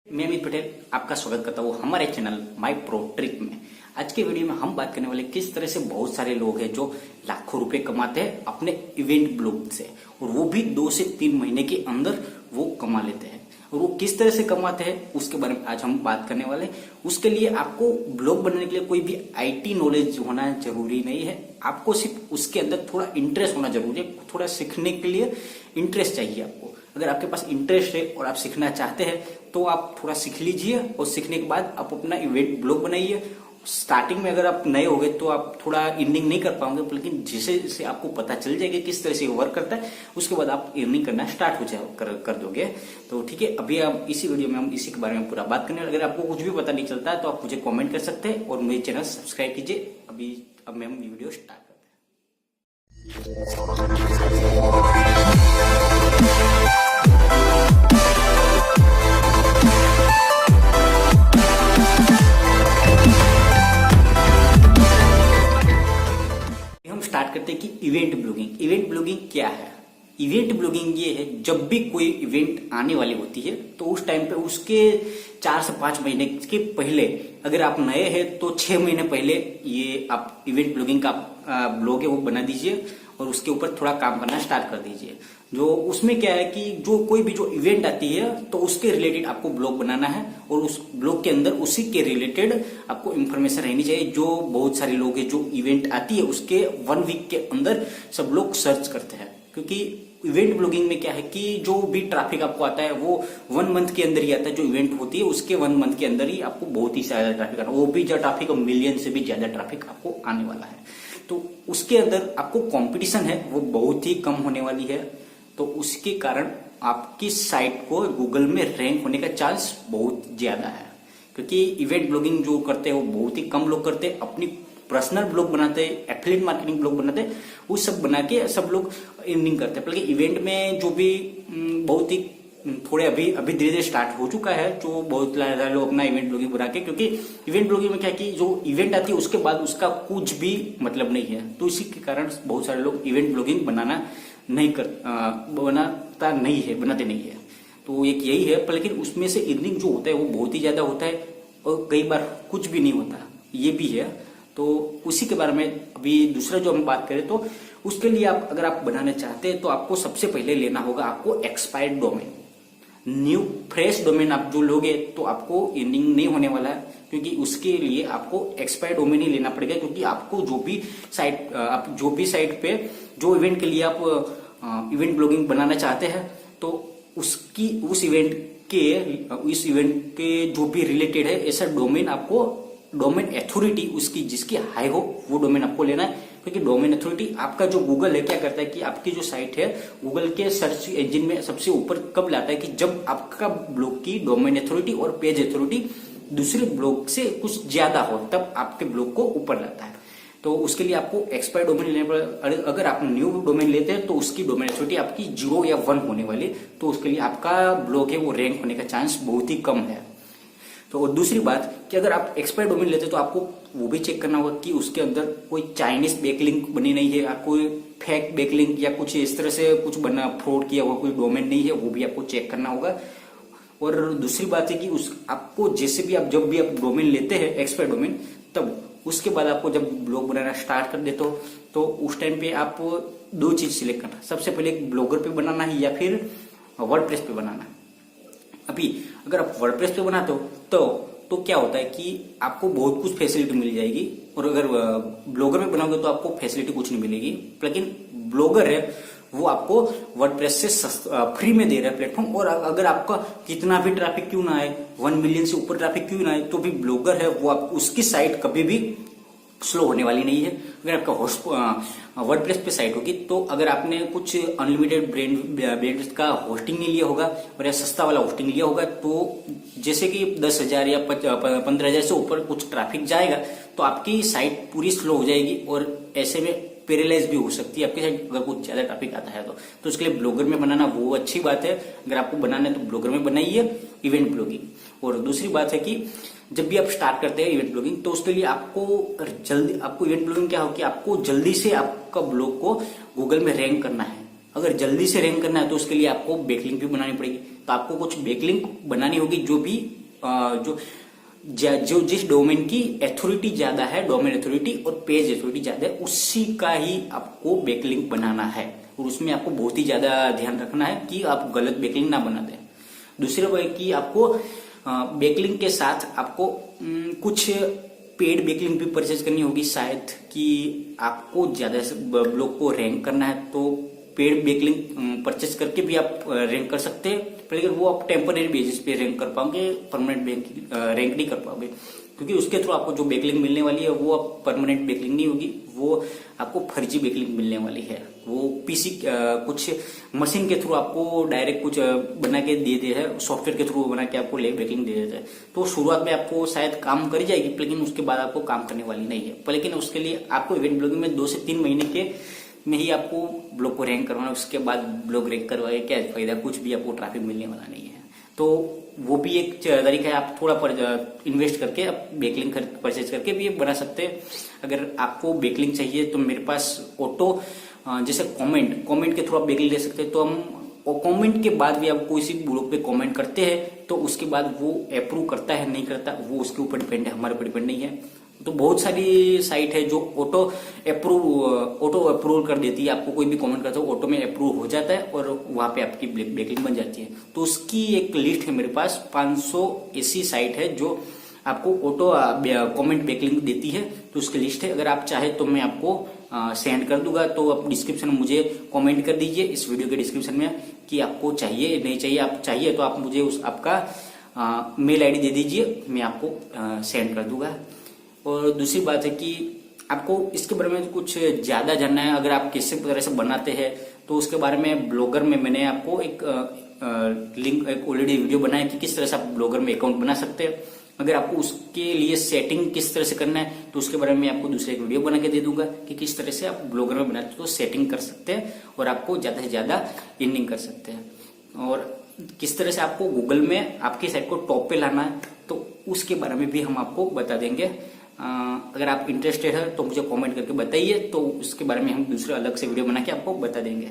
मैं अमित पटेल आपका स्वागत करता हूँ हमारे चैनल माय प्रो ट्रिक में। आज के वीडियो में हम बात करने वाले किस तरह से बहुत सारे लोग हैं जो लाखों रुपए कमाते हैं अपने इवेंट ब्लॉग से, और वो भी 2 से 3 महीने के अंदर वो कमा लेते हैं। और वो किस तरह से कमाते हैं उसके बारे में आज हम बात करने वाले। उसके लिए आपको ब्लॉग बनाने के लिए कोई भी आईटी नॉलेज होना जरूरी नहीं है, आपको सिर्फ उसके अंदर थोड़ा इंटरेस्ट होना जरूरी है। थोड़ा सीखने के लिए इंटरेस्ट चाहिए आपको। अगर आपके पास इंटरेस्ट है और आप सीखना चाहते हैं तो आप थोड़ा सीख लीजिए, और सीखने के बाद आप अपना इवेंट ब्लॉग बनाइए। स्टार्टिंग में अगर आप नए होगे तो आप थोड़ा अर्निंग नहीं कर पाओगे, लेकिन जैसे जैसे आपको पता चल जाएगा किस तरह से वर्क करता है, उसके बाद आप अर्निंग करना स्टार्ट हो जाए कर दोगे। तो ठीक है, अभी आप इसी वीडियो में हम इसी के बारे में पूरा बात करने। अगर आपको कुछ भी पता नहीं चलता है तो आप मुझे कॉमेंट कर सकते हैं और मेरे चैनल सब्सक्राइब कीजिए। अब हम वीडियो स्टार्ट करते हैं। हम स्टार्ट करते हैं कि इवेंट ब्लॉगिंग। इवेंट ब्लॉगिंग क्या है? इवेंट ब्लॉगिंग ये है, जब भी कोई इवेंट आने वाली होती है तो उस टाइम पे उसके 4 से 5 महीने के पहले, अगर आप नए हैं तो 6 महीने पहले ये आप इवेंट ब्लॉगिंग का ब्लॉग है वो बना दीजिए और उसके ऊपर थोड़ा काम करना स्टार्ट कर दीजिए। जो उसमें क्या है कि जो कोई भी जो इवेंट आती है तो उसके रिलेटेड आपको ब्लॉग बनाना है, और उस ब्लॉग के अंदर उसी के रिलेटेड आपको इन्फॉर्मेशन रहनी चाहिए। जो बहुत सारे लोग हैं, जो इवेंट आती है उसके 1 वीक के अंदर सब लोग सर्च करते हैं, क्योंकि इवेंट ब्लॉगिंग में क्या है कि जो भी ट्रैफिक आपको आता है वो 1 मंथ के अंदर ही आता है। जो इवेंट होती है उसके 1 मंथ के अंदर ही आपको बहुत ही ज्यादा ट्रैफिक आना, वो भी जो ट्रैफिक मिलियन से भी ज्यादा ट्रैफिक आपको आने वाला है। तो उसके अंदर आपको कंपटीशन है वो बहुत ही कम होने वाली है, तो उसके कारण आपकी साइट को गूगल में रैंक होने का चांस बहुत ज्यादा है। क्योंकि इवेंट ब्लॉगिंग जो करते हैं वो बहुत ही कम लोग करते हैं। अपनी पर्सनल ब्लॉग बनाते हैं, एफिलिएट मार्केटिंग ब्लॉग बनाते हैं, वो सब बना के सब लोग अर्निंग करते हैं। बल्कि इवेंट में जो भी बहुत ही थोड़े अभी धीरे धीरे स्टार्ट हो चुका है, जो बहुत ज्यादा लोग अपना इवेंट ब्लॉगिंग बना के, क्योंकि इवेंट ब्लॉगिंग में क्या है कि जो इवेंट आती है उसके बाद उसका कुछ भी मतलब नहीं है, तो इसी के कारण बहुत सारे लोग इवेंट ब्लॉगिंग बनाते नहीं है। तो एक यही है, लेकिन उसमें से अर्निंग जो होता है वो बहुत ही ज्यादा होता है, और कई बार कुछ भी नहीं होता, ये भी है। तो उसी के बारे में अभी दूसरा जो हम बात करें तो उसके लिए आप अगर आप बनाना चाहते हैं तो आपको सबसे पहले लेना होगा आपको expired domain. New fresh domain आप जो लोगे तो आपको अर्निंग नहीं होने वाला है, क्योंकि उसके लिए आपको एक्सपायर्ड डोमेन ही लेना पड़ेगा। क्योंकि आपको जो भी साइट पे जो इवेंट के लिए आप इवेंट ब्लॉगिंग बनाना चाहते हैं तो उस इवेंट के जो भी रिलेटेड है ऐसा डोमेन आपको, डोमेन अथॉरिटी उसकी जिसकी हाई हो वो डोमेन आपको लेना है। क्योंकि डोमेन अथॉरिटी आपका जो गूगल है क्या करता है कि आपकी जो साइट है गूगल के सर्च इंजन में सबसे ऊपर कब लाता है कि जब आपका ब्लॉग की डोमेन अथॉरिटी और पेज अथॉरिटी दूसरे ब्लॉग से कुछ ज्यादा हो, तब आपके ब्लॉग को ऊपर लाता है। तो उसके लिए आपको एक्सपायर डोमेन लेना पड़ेगा। अगर आप न्यू डोमेन लेते हैं तो उसकी डोमेन अथॉरिटी आपकी 0 या 1 होने वाली, तो उसके लिए आपका ब्लॉग है वो रैंक होने का चांस बहुत ही कम है। तो और दूसरी बात कि अगर आप एक्सपायर डोमेन लेते हैं तो आपको वो भी चेक करना होगा कि उसके अंदर कोई चाइनीज बैकलिंक बनी नहीं है, या कोई फेक बैकलिंक या कुछ इस तरह से कुछ बना फ्रॉड किया हुआ कोई डोमेन नहीं है, वो भी आपको चेक करना होगा। और दूसरी बात है कि आपको जैसे भी आप जब भी आप डोमेन लेते हैं एक्सपायर डोमेन, तब उसके बाद आपको जब ब्लॉग बनाना स्टार्ट कर देते हो तो उस टाइम पे आप 2 चीज सिलेक्ट करना। सबसे पहले एक ब्लॉगर पे बनाना है या फिर वर्डप्रेस पे बनाना है। अभी अगर आप वर्डप्रेस पे बनाते हो तो क्या होता है कि आपको बहुत कुछ फैसिलिटी मिल जाएगी, और अगर ब्लॉगर में बनाओगे तो आपको फैसिलिटी कुछ नहीं मिलेगी। लेकिन ब्लॉगर है वो आपको वर्डप्रेस से फ्री में दे रहा है प्लेटफॉर्म, और अगर आपका कितना भी ट्रैफिक क्यों ना आए, 1 मिलियन से ऊपर ट्रैफिक क्यों ना आए, तो भी ब्लॉगर है वो आप उसकी साइट कभी भी स्लो होने वाली नहीं है। अगर आपका वर्डप्रेस पे साइट होगी तो अगर आपने कुछ अनलिमिटेड ब्रांड का होस्टिंग नहीं लिया होगा और या सस्ता वाला होस्टिंग लिया होगा, तो जैसे कि 10,000 या 15,000 से ऊपर कुछ ट्रैफिक जाएगा तो आपकी साइट पूरी स्लो हो जाएगी, और ऐसे में पैरेलाइज भी हो सकती है आपकी साइट अगर कुछ ज्यादा ट्रैफिक आता है तो उसके लिए ब्लॉगर में बनाना वो अच्छी बात है। अगर आपको बनाना है तो ब्लॉगर में बनाइए इवेंट ब्लॉगिंग। और दूसरी बात है कि जब भी आप स्टार्ट करते हैं इवेंट ब्लॉगिंग तो उसके लिए आपको इवेंट ब्लॉगिंग क्या हो कि आपको जल्दी से आपका ब्लॉग को गूगल में रैंक करना है। अगर जल्दी से रैंक करना है तो उसके लिए आपको बैकलिंक भी बनानी पड़ेगी। तो आपको कुछ बैकलिंक बनानी होगी जो भी जो जिस डोमेन की अथॉरिटी ज्यादा है, डोमेन अथॉरिटी और पेज अथॉरिटी ज्यादा है, उसी का ही आपको बैकलिंक बनाना है। और उसमें आपको बहुत ही ज्यादा ध्यान रखना है कि आप गलत बैकलिंक ना बना दें। दूसरी बात कि आपको बैकलिंक के साथ आपको कुछ पेड बैकलिंक भी परचेज करनी होगी, शायद कि आपको ज्यादा ब्लॉग को रैंक करना है तो पेड बैकलिंक परचेज करके भी आप रैंक कर सकते हैं, लेकिन वो आप टेम्पररी बेसिस पे रैंक कर पाओगे, परमानेंट रैंक नहीं कर पाओगे, क्योंकि उसके थ्रू आपको जो बैकलिंक मिलने वाली है वो आप परमानेंट बैकलिंक नहीं होगी, वो आपको फर्जी बैकलिंक मिलने वाली है। वो पीसी कुछ मशीन के थ्रू आपको डायरेक्ट कुछ बना के दे दे है, सॉफ्टवेयर के थ्रू बना के आपको बैकलिंक दे देता है। तो शुरुआत में आपको शायद काम कर जाएगी, लेकिन उसके बाद आपको काम करने वाली नहीं है। लेकिन उसके लिए आपको इवेंट ब्लॉगिंग में 2 से 3 महीने के में ही आपको ब्लॉग को रैंक करवाना, उसके बाद ब्लॉग रैंक करवाए क्या फायदा, कुछ भी आपको ट्रैफिक मिलने वाला नहीं है। तो वो भी एक तरीका है, आप थोड़ा इन्वेस्ट करके आप बैकलिंक परचेज करके भी बना सकते हैं। अगर आपको बैकलिंक चाहिए तो मेरे पास ऑटो जैसे कमेंट के थ्रू आप बैकलिंक ले सकते हैं। तो हम कमेंट के बाद भी आप कोई सी ब्लॉग पे कमेंट करते हैं तो उसके बाद वो अप्रूव करता है नहीं करता, वो उसके ऊपर डिपेंड है, हमारे ऊपर डिपेंड नहीं है। तो बहुत सारी साइट है जो ऑटो अप्रूव कर देती है, आपको कोई भी कमेंट करता है ऑटो में अप्रूव हो जाता है और वहां पे आपकी बैकलिंक बन जाती है। तो उसकी एक लिस्ट है मेरे पास, 500 ऐसी साइट है जो आपको ऑटो कमेंट बैकलिंक देती है। तो उसकी लिस्ट है, अगर आप चाहे तो मैं आपको सेंड कर दूंगा। तो आप डिस्क्रिप्शन में मुझे कमेंट कर दीजिए इस वीडियो के डिस्क्रिप्शन में कि आपको चाहिए नहीं चाहिए। आप चाहिए तो आप मुझे आपका मेल आईडी दे दीजिए, मैं आपको सेंड कर दूंगा। और दूसरी बात है कि आपको इसके बारे में कुछ ज्यादा जानना है, अगर आप किस तरह से बनाते हैं तो उसके बारे में ब्लॉगर में मैंने आपको एक लिंक एक ऑलरेडी वीडियो बनाया कि किस तरह से आप ब्लॉगर में अकाउंट बना सकते हैं। अगर आपको उसके लिए सेटिंग किस तरह से करना है तो उसके बारे में आपको दूसरे एक वीडियो बना के दे दूंगा कि किस तरह से आप ब्लॉगर में बनाते तो सेटिंग कर सकते हैं और आपको ज्यादा से ज्यादा अर्निंग कर सकते हैं। और किस तरह से आपको गूगल में आपकी साइट को टॉप पे लाना है तो उसके बारे में भी हम आपको बता देंगे। अगर आप इंटरेस्टेड है तो मुझे कमेंट करके बताइए, तो उसके बारे में हम दूसरे अलग से वीडियो बना के आपको बता देंगे।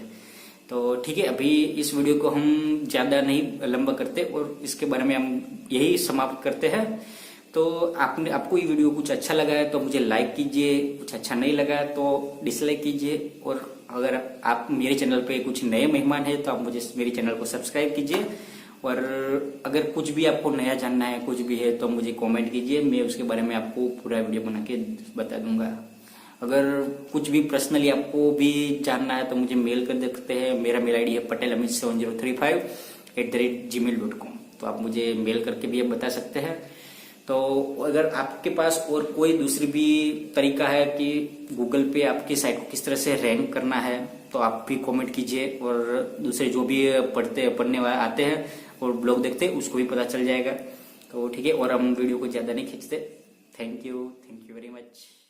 तो ठीक है, अभी इस वीडियो को हम ज्यादा नहीं लंबा करते और इसके बारे में हम यही समाप्त करते हैं। तो आपको ये वीडियो कुछ अच्छा लगा है तो मुझे लाइक कीजिए, कुछ अच्छा नहीं लगा तो डिसलाइक कीजिए। और अगर आप मेरे चैनल पे कुछ नए मेहमान है तो आप मुझे मेरे चैनल को सब्सक्राइब कीजिए। और अगर कुछ भी आपको नया जानना है, कुछ भी है तो मुझे कमेंट कीजिए, मैं उसके बारे में आपको पूरा वीडियो बना के बता दूंगा। अगर कुछ भी पर्सनली आपको भी जानना है तो मुझे मेल कर सकते हैं। मेरा मेल आईडी है patelamit7035@gmail.com। तो आप मुझे मेल करके भी बता सकते हैं। तो अगर आपके पास और कोई दूसरी भी तरीका है कि गूगल पे आपकी साइट को किस तरह से रैंक करना है तो आप भी कमेंट कीजिए। और दूसरे जो भी पढ़ने वाले आते हैं और ब्लॉग देखते हैं उसको भी पता चल जाएगा। तो ठीक है, और हम वीडियो को ज्यादा नहीं खींचते। Thank you very much.